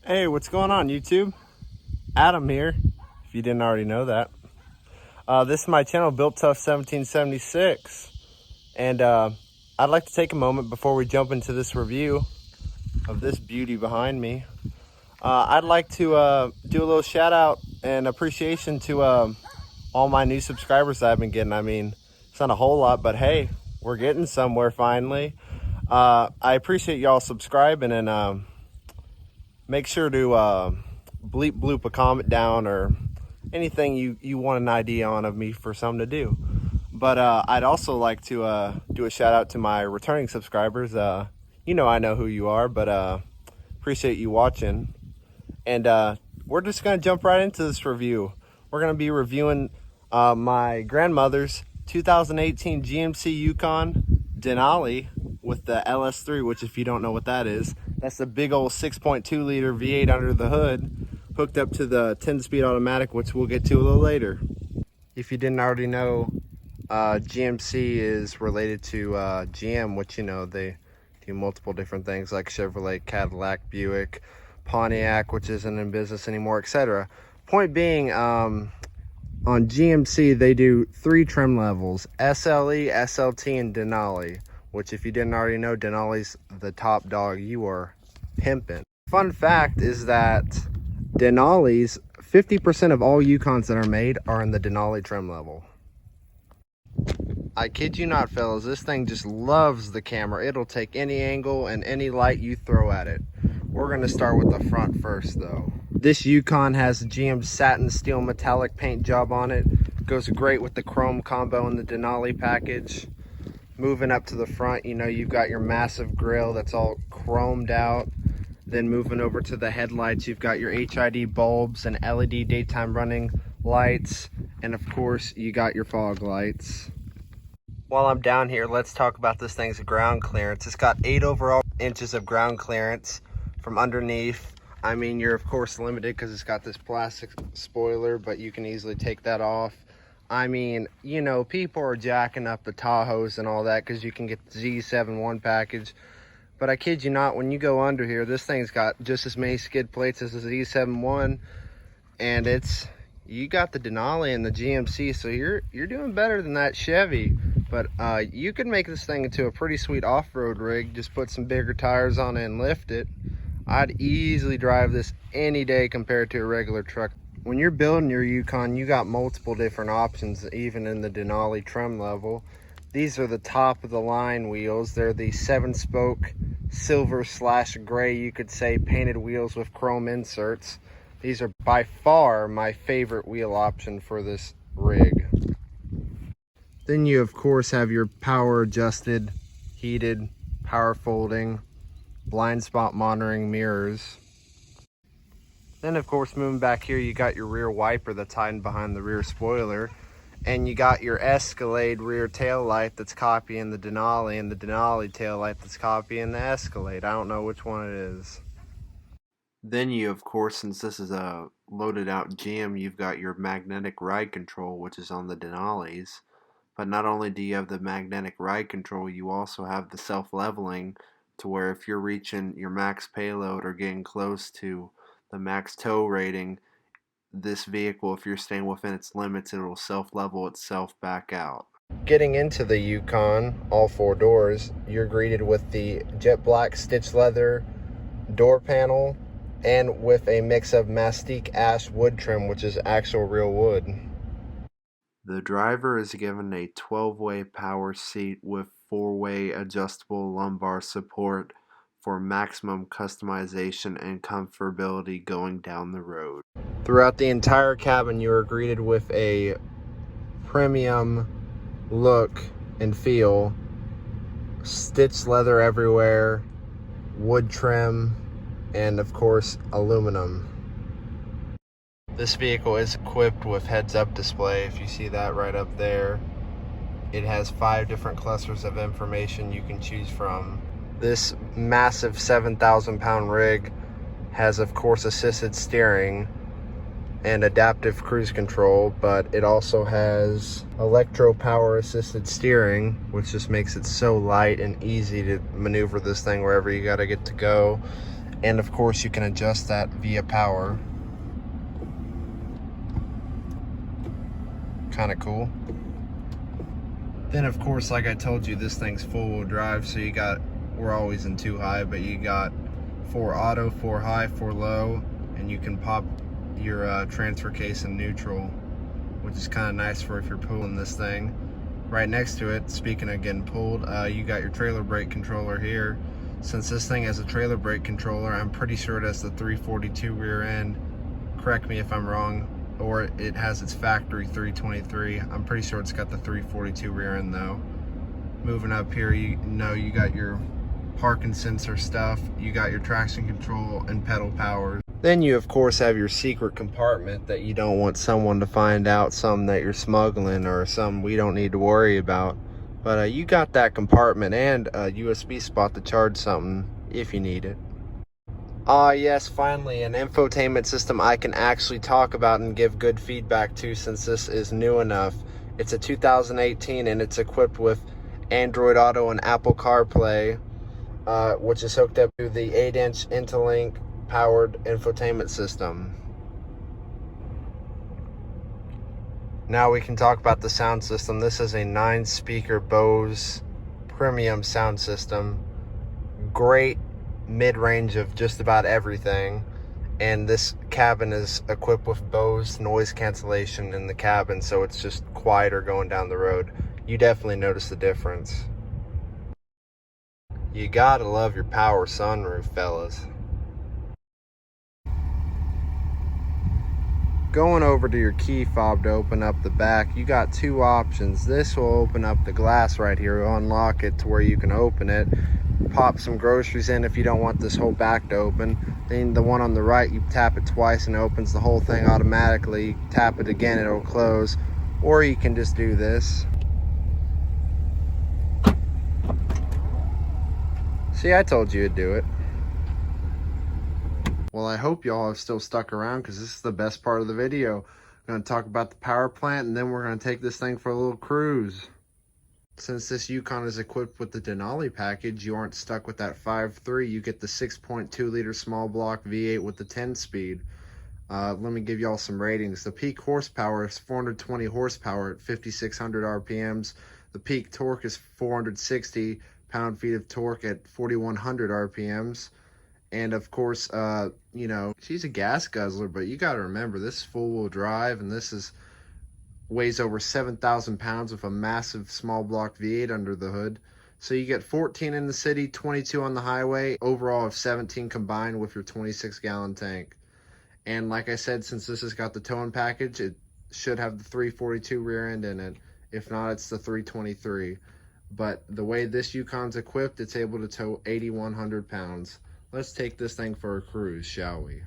Hey, what's going on, YouTube? Adam here, if you didn't already know that. This is my channel, Built Tough 1776, and I'd like to take a moment before we jump into this review of this beauty behind me. I'd like to do a little shout out and appreciation to all my new subscribers that I've been getting. I mean, it's not a whole lot, but hey, we're getting somewhere finally. I appreciate y'all subscribing, and make sure to bleep bloop a comment down or anything you want an idea on of me for something to do. But I'd also like to do a shout out to my returning subscribers. You know I know who you are, but appreciate you watching. And we're just going to jump right into this review. We're going to be reviewing my grandmother's 2018 GMC Yukon Denali with the LS3, which if you don't know what that is, that's the big old 6.2 liter V8 under the hood, hooked up to the 10-speed automatic, which we'll get to a little later. If you didn't already know, GMC is related to GM, which, you know, they do multiple different things like Chevrolet, Cadillac, Buick, Pontiac, which isn't in business anymore, etc. Point being, on GMC, they do 3 trim levels: SLE, SLT, and Denali. Which, if you didn't already know, Denali's the top dog. You are pimping. Fun fact is that Denali's, 50% of all Yukons that are made are in the Denali trim level. I kid you not, fellas, this thing just loves the camera. It'll take any angle and any light you throw at it. We're gonna start with the front first, though. This Yukon has GM satin steel metallic paint job on it. Goes great with the chrome combo in the Denali package. Moving up to the front, you know, you've got your massive grille that's all chromed out. Then moving over to the headlights, you've got your HID bulbs and LED daytime running lights. And of course, you got your fog lights. While I'm down here, let's talk about this thing's ground clearance. It's got 8 overall inches of ground clearance from underneath. I mean, you're of course limited because it's got this plastic spoiler, but you can easily take that off. I mean, you know, people are jacking up the Tahoes and all that because you can get the Z71 package. But I kid you not, when you go under here, this thing's got just as many skid plates as the Z71. And you got the Denali and the GMC, so you're doing better than that Chevy. But you could make this thing into a pretty sweet off-road rig. Just put some bigger tires on it and lift it. I'd easily drive this any day compared to a regular truck. When you're building your Yukon, you got multiple different options, even in the Denali trim level. These are the top of the line wheels. They're the 7-spoke silver/gray, you could say, painted wheels with chrome inserts. These are by far my favorite wheel option for this rig. Then you of course have your power adjusted, heated, power folding, blind spot monitoring mirrors. Then of course, moving back here, you got your rear wiper that's hiding behind the rear spoiler. And you got your Escalade rear tail light that's copying the Denali, and the Denali tail light that's copying the Escalade. I don't know which one it is. Then you, of course, since this is a loaded out GM, you've got your magnetic ride control, which is on the Denalis. But not only do you have the magnetic ride control, you also have the self-leveling, to where if you're reaching your max payload or getting close to the max tow rating, this vehicle, if you're staying within its limits, it will self-level itself back out. Getting into the Yukon, all 4 doors, you're greeted with the jet black stitched leather door panel and with a mix of mastic ash wood trim, which is actual real wood. The driver is given a 12-way power seat with 4-way adjustable lumbar support for maximum customization and comfortability going down the road. Throughout the entire cabin, you are greeted with a premium look and feel. Stitched leather everywhere, wood trim, and of course aluminum. This vehicle is equipped with heads-up display, if you see that right up there. It has 5 different clusters of information you can choose from. This massive 7,000-pound rig has, of course, assisted steering and adaptive cruise control, but it also has electro power assisted steering, which just makes it so light and easy to maneuver this thing wherever you gotta get to go. And of course, you can adjust that via power. Kind of cool. Then of course, like I told you, this thing's four-wheel drive, so we're always in 2 high, but you got 4 auto, 4 high, 4 low, and you can pop your transfer case in neutral, which is kind of nice for if you're pulling this thing. Right next to it, speaking of getting pulled, you got your trailer brake controller here. Since this thing has a trailer brake controller, I'm pretty sure it has the 342 rear end. Correct me if I'm wrong. Or it has its factory 323. I'm pretty sure it's got the 342 rear end though. Moving up here, you got your parking sensor stuff, you got your traction control and pedal power. Then you of course have your secret compartment that you don't want someone to find out, some that you're smuggling or some we don't need to worry about. But you got that compartment and a USB spot to charge something if you need it. Yes, finally, an infotainment system I can actually talk about and give good feedback to, since this is new enough. It's a 2018 and it's equipped with Android Auto and Apple CarPlay, which is hooked up to the 8-inch Interlink powered infotainment system. Now we can talk about the sound system. This is a 9-speaker Bose premium sound system. Great mid-range of just about everything, and this cabin is equipped with Bose noise cancellation in the cabin, so it's just quieter going down the road. You definitely notice the difference. You gotta love your power sunroof, fellas. Going over to your key fob to open up the back, you got 2 options. This will open up the glass right here, unlock it to where you can open it, pop some groceries in if you don't want this whole back to open. Then the one on the right, you tap it twice and it opens the whole thing automatically. Tap it again, it'll close. Or you can just do this. See, I told you to do it. Well, I hope y'all have still stuck around, because this is the best part of the video. I'm going to talk about the power plant, and then we're going to take this thing for a little cruise. Since this Yukon is equipped with the Denali package, you aren't stuck with that 5.3. You get the 6.2 liter small block V8 with the 10-speed. Let me give y'all some ratings. The peak horsepower is 420 horsepower at 5,600 RPMs. The peak torque is 460 pound-feet of torque at 4,100 RPMs. And of course, you know, she's a gas guzzler, but you got to remember, this is full-wheel drive, and this weighs over 7,000 pounds with a massive small block V8 under the hood. So you get 14 in the city, 22 on the highway, overall of 17 combined with your 26-gallon tank. And like I said, since this has got the towing package, it should have the 342 rear end in it. If not, it's the 323. But the way this Yukon's equipped, it's able to tow 8,100 pounds. Let's take this thing for a cruise, shall we?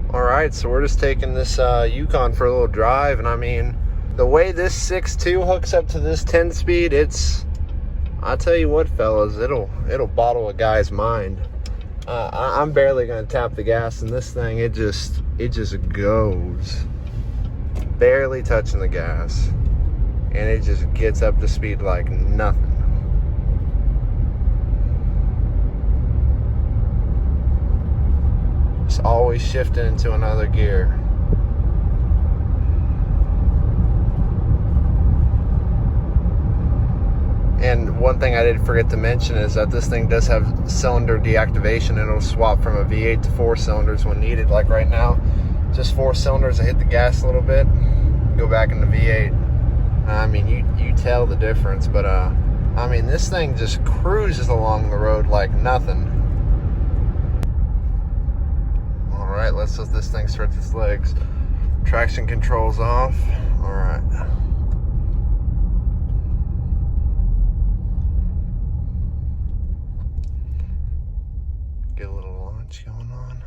Alright, so we're just taking this Yukon for a little drive, and I mean, the way this 6.2 hooks up to this 10-speed, I'll tell you what, fellas, it'll bottle a guy's mind. I'm barely gonna tap the gas in this thing. It just goes. Barely touching the gas, and it just gets up to speed like nothing. Just always shifting into another gear. And one thing I did forget to mention is that this thing does have cylinder deactivation, and it'll swap from a V8 to 4 cylinders when needed. Like right now, just 4 cylinders. I hit the gas a little bit, go back into V8. I mean, you tell the difference, but I mean, this thing just cruises along the road like nothing. All right, let's let this thing stretch its legs. Traction control's off. All right. Get a little launch going on.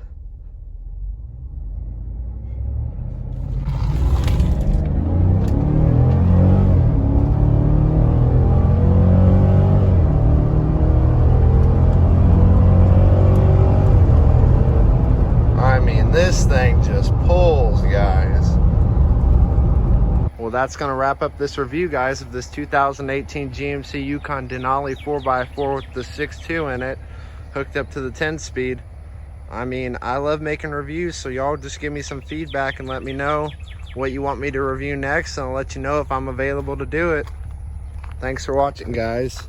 I mean, this thing just pulls, guys. Well, that's going to wrap up this review, guys, of this 2018 GMC Yukon Denali 4x4 with the 6.2 in it, hooked up to the 10-speed. I mean, I love making reviews, so y'all just give me some feedback and let me know what you want me to review next, and I'll let you know if I'm available to do it. Thanks for watching, guys.